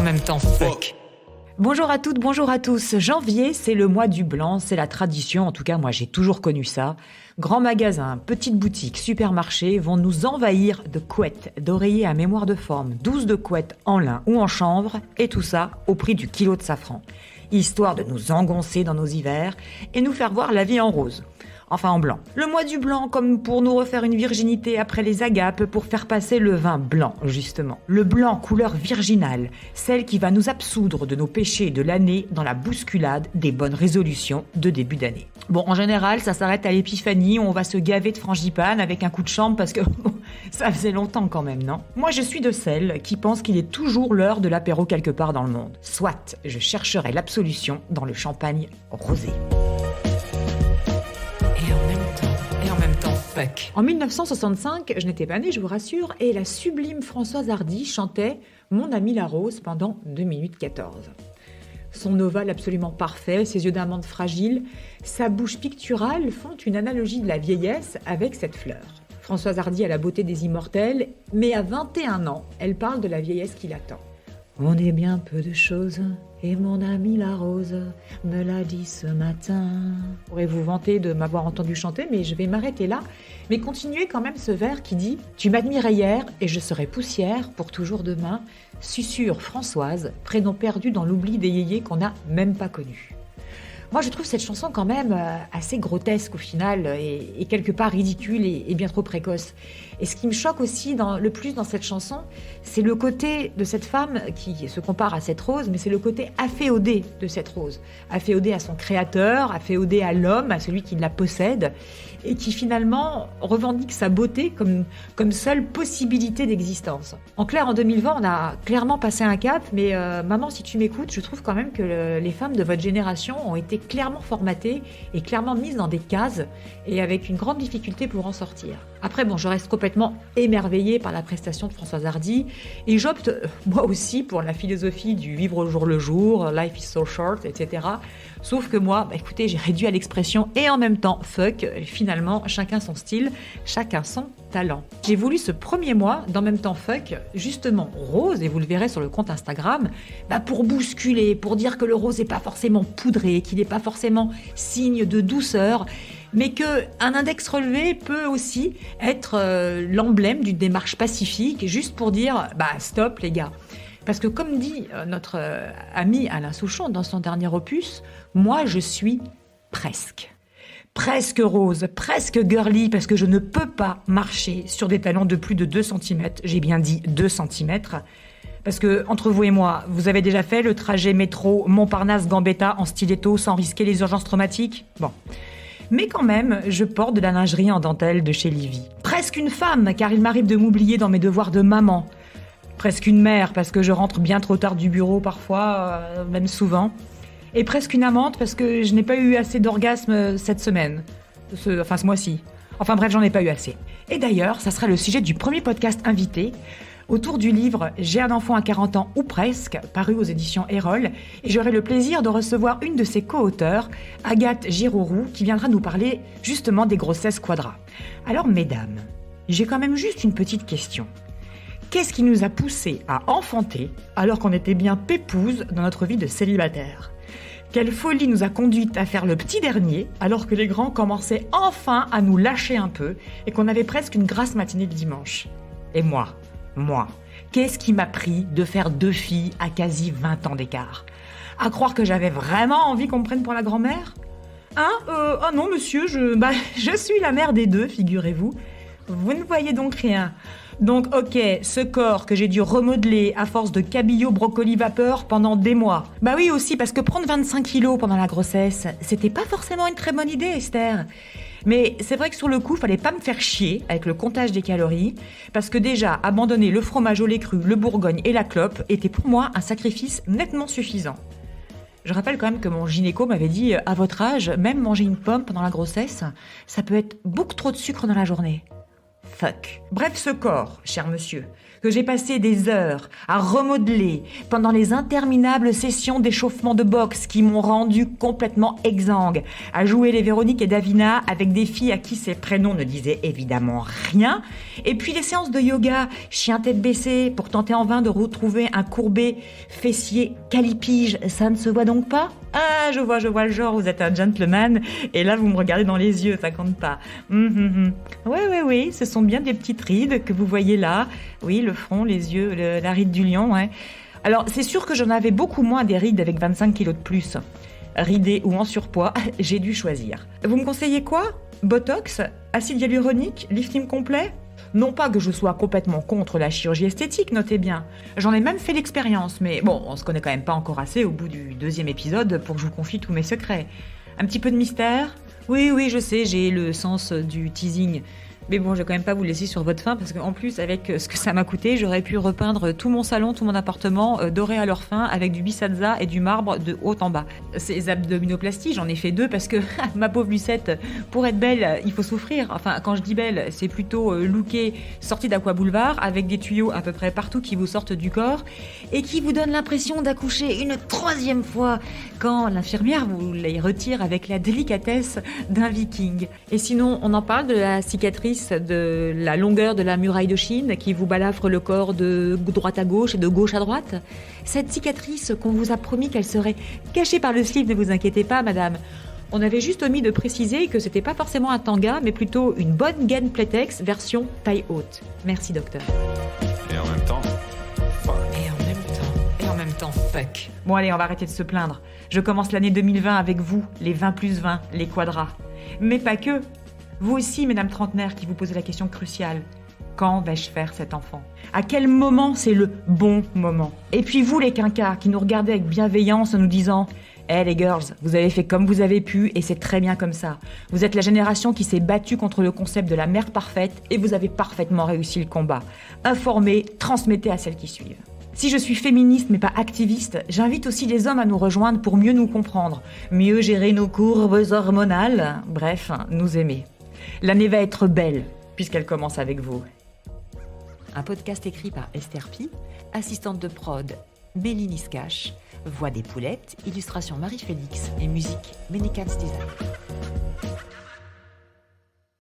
même temps fuck. Bonjour à toutes, bonjour à tous. Janvier, c'est le mois du blanc, c'est la tradition, en tout cas moi j'ai toujours connu ça. Grands magasins, petites boutiques, supermarchés vont nous envahir de couettes, d'oreillers à mémoire de forme, 12 de couettes en lin ou en chanvre, et tout ça au prix du kilo de safran. Histoire de nous engoncer dans nos hivers et nous faire voir la vie en rose. Enfin en blanc. Le mois du blanc comme pour nous refaire une virginité après les agapes, pour faire passer le vin blanc justement. Le blanc couleur virginale, celle qui va nous absoudre de nos péchés de l'année dans la bousculade des bonnes résolutions de début d'année. Bon, en général, ça s'arrête à l'épiphanie où on va se gaver de frangipane avec un coup de chambre parce que ça faisait longtemps quand même, non ? Moi, je suis de celles qui pensent qu'il est toujours l'heure de l'apéro quelque part dans le monde. Soit, je chercherai l'absolution dans le champagne rosé. Et en même temps, fuck. En 1965, je n'étais pas née, je vous rassure, et la sublime Françoise Hardy chantait « Mon ami la rose » pendant 2 minutes 14. Son ovale absolument parfait, ses yeux d'amande fragile, sa bouche picturale font une analogie de la vieillesse avec cette fleur. Françoise Hardy a la beauté des immortels, mais à 21 ans, elle parle de la vieillesse qui l'attend. On est bien peu de choses, et mon ami la rose me l'a dit ce matin. Je pourrais vous vanter de m'avoir entendu chanter, mais je vais m'arrêter là. Mais continuez quand même ce vers qui dit « Tu m'admirais hier, et je serai poussière pour toujours demain. Susurre Françoise, prénom perdu dans l'oubli des yéyés qu'on n'a même pas connus. » Moi, je trouve cette chanson quand même assez grotesque au final et quelque part ridicule et bien trop précoce. Et ce qui me choque aussi le plus dans cette chanson, c'est le côté de cette femme qui se compare à cette rose, mais c'est le côté afféodé de cette rose. Afféodé à son créateur, afféodé à l'homme, à celui qui la possède, et qui finalement revendique sa beauté comme seule possibilité d'existence. En clair, en 2020, on a clairement passé un cap, mais maman, si tu m'écoutes, je trouve quand même que les femmes de votre génération ont été clairement formatées et clairement mises dans des cases, et avec une grande difficulté pour en sortir. Après, bon, je reste complètement émerveillée par la prestation de Françoise Hardy, et j'opte, moi aussi, pour la philosophie du vivre au jour le jour, life is so short, etc. Sauf que moi, écoutez, j'ai réduit à l'expression et en même temps fuck, finalement, chacun son style, chacun son talent. J'ai voulu ce premier mois, d'en même temps fuck, justement rose, et vous le verrez sur le compte Instagram, pour bousculer, pour dire que le rose n'est pas forcément poudré, qu'il n'est pas forcément signe de douceur, mais qu'un index relevé peut aussi être l'emblème d'une démarche pacifique, juste pour dire stop les gars. Parce que comme dit notre ami Alain Souchon dans son dernier opus, moi je suis presque rose, presque girly, parce que je ne peux pas marcher sur des talons de plus de 2 cm, j'ai bien dit 2 cm, parce que entre vous et moi, vous avez déjà fait le trajet métro Montparnasse-Gambetta en stiletto sans risquer les urgences traumatiques ? Bon. Mais quand même, je porte de la lingerie en dentelle de chez Livy. Presque une femme, car il m'arrive de m'oublier dans mes devoirs de maman. Presque une mère, parce que je rentre bien trop tard du bureau parfois, même souvent. Et presque une amante, parce que je n'ai pas eu assez d'orgasme cette semaine. Ce mois-ci. Enfin bref, j'en ai pas eu assez. Et d'ailleurs, ça sera le sujet du premier podcast invité, autour du livre « J'ai un enfant à 40 ans ou presque », paru aux éditions Erol, et j'aurai le plaisir de recevoir une de ses co-auteurs, Agathe Girourou, qui viendra nous parler justement des grossesses quadra. Alors mesdames, j'ai quand même juste une petite question. Qu'est-ce qui nous a poussé à enfanter alors qu'on était bien pépouze dans notre vie de célibataire ? Quelle folie nous a conduite à faire le petit dernier alors que les grands commençaient enfin à nous lâcher un peu et qu'on avait presque une grasse matinée de dimanche ? Et moi, qu'est-ce qui m'a pris de faire 2 filles à quasi 20 ans d'écart ? À croire que j'avais vraiment envie qu'on me prenne pour la grand-mère ? Ah non monsieur, je suis la mère des 2, figurez-vous. Vous ne voyez donc rien. Donc ok, ce corps que j'ai dû remodeler à force de cabillaud brocoli vapeur pendant des mois. Oui aussi, parce que prendre 25 kilos pendant la grossesse, c'était pas forcément une très bonne idée, Esther. Mais c'est vrai que sur le coup, fallait pas me faire chier avec le comptage des calories, parce que déjà, abandonner le fromage au lait cru, le bourgogne et la clope était pour moi un sacrifice nettement suffisant. Je rappelle quand même que mon gynéco m'avait dit, à votre âge, même manger une pomme pendant la grossesse, ça peut être beaucoup trop de sucre dans la journée. fuck. Bref, ce corps, cher monsieur, que j'ai passé des heures à remodeler pendant les interminables sessions d'échauffement de boxe qui m'ont rendu complètement exsangue, à jouer les Véronique et Davina avec des filles à qui ces prénoms ne disaient évidemment rien, et puis les séances de yoga, chien tête baissée, pour tenter en vain de retrouver un courbé fessier calipige, ça ne se voit donc pas ? Ah, je vois le genre, vous êtes un gentleman, et là vous me regardez dans les yeux, ça compte pas. Oui, ce sont bien des petites rides que vous voyez là. Oui, le front, les yeux, la ride du lion, ouais. Alors, c'est sûr que j'en avais beaucoup moins des rides avec 25 kilos de plus. Ridé ou en surpoids, j'ai dû choisir. Vous me conseillez quoi ? Botox ? Acide hyaluronique ? Lifting complet ? Non pas que je sois complètement contre la chirurgie esthétique, notez bien. J'en ai même fait l'expérience, mais bon, on se connaît quand même pas encore assez au bout du 2e épisode pour que je vous confie tous mes secrets. Un petit peu de mystère ? Oui, je sais, j'ai le sens du teasing. Mais bon, je vais quand même pas vous laisser sur votre faim parce qu'en plus, avec ce que ça m'a coûté, j'aurais pu repeindre tout mon salon, tout mon appartement doré à leur fin avec du bisazza et du marbre de haut en bas. Ces abdominoplasties, j'en ai fait 2 parce que ma pauvre Lucette, pour être belle, il faut souffrir. Enfin, quand je dis belle, c'est plutôt lookée, sortie d'Aqua Boulevard avec des tuyaux à peu près partout qui vous sortent du corps et qui vous donnent l'impression d'accoucher une 3e fois quand l'infirmière vous les retire avec la délicatesse d'un viking. Et sinon, on en parle de la cicatrice de la longueur de la muraille de Chine qui vous balafre le corps de droite à gauche et de gauche à droite. Cette cicatrice qu'on vous a promis qu'elle serait cachée par le slip, ne vous inquiétez pas, madame. On avait juste omis de préciser que c'était pas forcément un tanga, mais plutôt une bonne gaine Playtex version taille haute. Merci, docteur. Et en même temps, fuck. Et en même temps, fuck. Bon allez, on va arrêter de se plaindre. Je commence l'année 2020 avec vous, les 20+20, les quadras. Mais pas que. Vous aussi, mesdames trentenaires, qui vous posez la question cruciale. Quand vais-je faire cet enfant ? À quel moment c'est le bon moment ? Et puis vous, les quinquas, qui nous regardez avec bienveillance en nous disant « Eh les girls, vous avez fait comme vous avez pu et c'est très bien comme ça. Vous êtes la génération qui s'est battue contre le concept de la mère parfaite et vous avez parfaitement réussi le combat. Informez, transmettez à celles qui suivent. » Si je suis féministe mais pas activiste, j'invite aussi les hommes à nous rejoindre pour mieux nous comprendre, mieux gérer nos courbes hormonales, bref, nous aimer. L'année va être belle, puisqu'elle commence avec vous. Un podcast écrit par Esther Pi, assistante de prod Méline Iscache, voix des poulettes, illustration Marie-Félix et musique Ménicans Design.